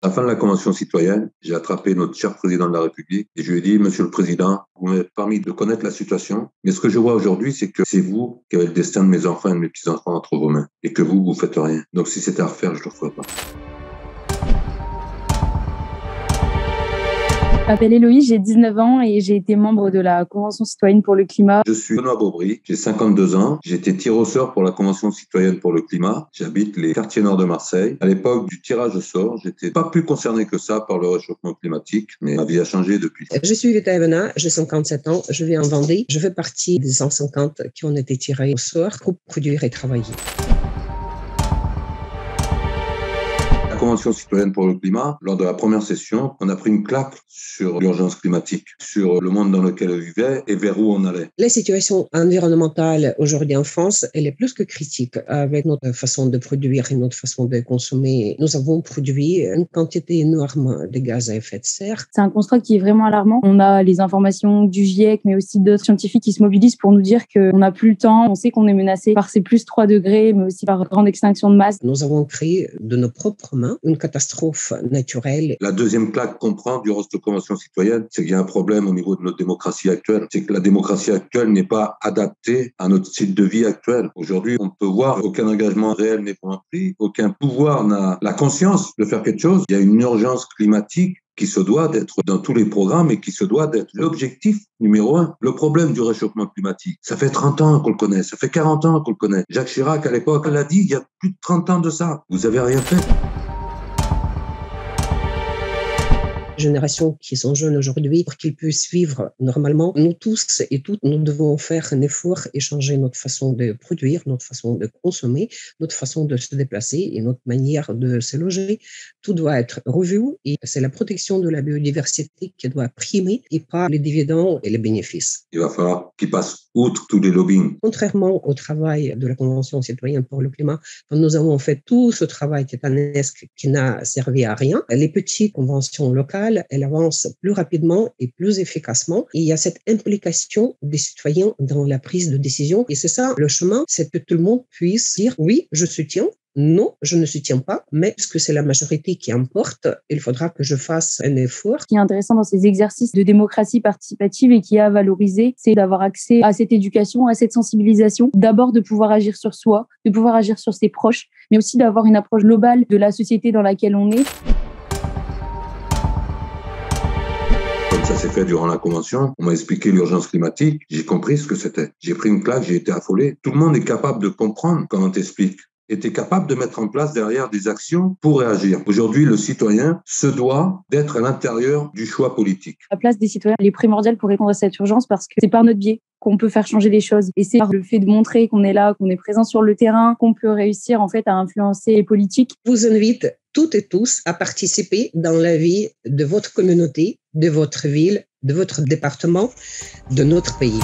À la fin de la Convention citoyenne, j'ai attrapé notre cher président de la République et je lui ai dit, Monsieur le Président, vous m'avez permis de connaître la situation, mais ce que je vois aujourd'hui, c'est que c'est vous qui avez le destin de mes enfants et de mes petits-enfants entre vos mains et que vous faites rien. Donc si c'était à refaire, je ne le ferais pas. Je m'appelle Héloïse, j'ai 19 ans et j'ai été membre de la Convention citoyenne pour le climat. Je suis Benoît Beaubry, j'ai 52 ans, j'ai été tiré au sort pour la Convention citoyenne pour le climat. J'habite les quartiers nord de Marseille. À l'époque du tirage au sort, j'étais pas plus concerné que ça par le réchauffement climatique, mais ma vie a changé depuis. Je suis Vita Evena, j'ai 57 ans, je vis en Vendée. Je fais partie des 150 qui ont été tirés au sort pour produire et travailler. La Convention citoyenne pour le climat, lors de la première session, on a pris une claque sur l'urgence climatique, sur le monde dans lequel on vivait et vers où on allait. La situation environnementale aujourd'hui en France, elle est plus que critique. Avec notre façon de produire et notre façon de consommer, nous avons produit une quantité énorme de gaz à effet de serre. C'est un constat qui est vraiment alarmant. On a les informations du GIEC, mais aussi d'autres scientifiques qui se mobilisent pour nous dire qu'on n'a plus le temps. On sait qu'on est menacé par ces plus 3 degrés, mais aussi par grande extinction de masse. Nous avons créé de nos propres mains une catastrophe naturelle. La deuxième claque qu'on prend durant cette Convention citoyenne, c'est qu'il y a un problème au niveau de notre démocratie actuelle. C'est que la démocratie actuelle n'est pas adaptée à notre style de vie actuel. Aujourd'hui, on peut voir aucun engagement réel n'est pris, aucun pouvoir n'a la conscience de faire quelque chose. Il y a une urgence climatique qui se doit d'être dans tous les programmes et qui se doit d'être l'objectif numéro 1. Le problème du réchauffement climatique, ça fait 30 ans qu'on le connaît, ça fait 40 ans qu'on le connaît. Jacques Chirac, à l'époque, l'a dit, il y a plus de 30 ans de ça. Vous avez rien fait. Générations qui sont jeunes aujourd'hui, pour qu'ils puissent vivre normalement, nous tous et toutes, nous devons faire un effort et changer notre façon de produire, notre façon de consommer, notre façon de se déplacer et notre manière de se loger. Tout doit être revu et c'est la protection de la biodiversité qui doit primer et pas les dividendes et les bénéfices. Il va falloir qu'ils passent outre tous les lobbying. Contrairement au travail de la Convention citoyenne pour le climat, quand nous avons fait tout ce travail titanesque qui n'a servi à rien, les petites conventions locales, elle avance plus rapidement et plus efficacement. Et il y a cette implication des citoyens dans la prise de décision. Et c'est ça, le chemin, c'est que tout le monde puisse dire oui, je soutiens. Non, je ne soutiens pas, mais puisque c'est la majorité qui emporte, il faudra que je fasse un effort. Ce qui est intéressant dans ces exercices de démocratie participative et qui a valorisé, c'est d'avoir accès à cette éducation, à cette sensibilisation, d'abord de pouvoir agir sur soi, de pouvoir agir sur ses proches, mais aussi d'avoir une approche globale de la société dans laquelle on est. Comme ça s'est fait durant la Convention, on m'a expliqué l'urgence climatique, j'ai compris ce que c'était. J'ai pris une claque, j'ai été affolé. Tout le monde est capable de comprendre quand on t'explique. Et tu es capable de mettre en place derrière des actions pour réagir. Aujourd'hui, le citoyen se doit d'être à l'intérieur du choix politique. La place des citoyens elle est primordiale pour répondre à cette urgence parce que c'est par notre biais qu'on peut faire changer les choses. Et c'est par le fait de montrer qu'on est là, qu'on est présent sur le terrain, qu'on peut réussir en fait à influencer les politiques. Je vous invite toutes et tous à participer dans la vie de votre communauté, de votre ville, de votre département, de notre pays.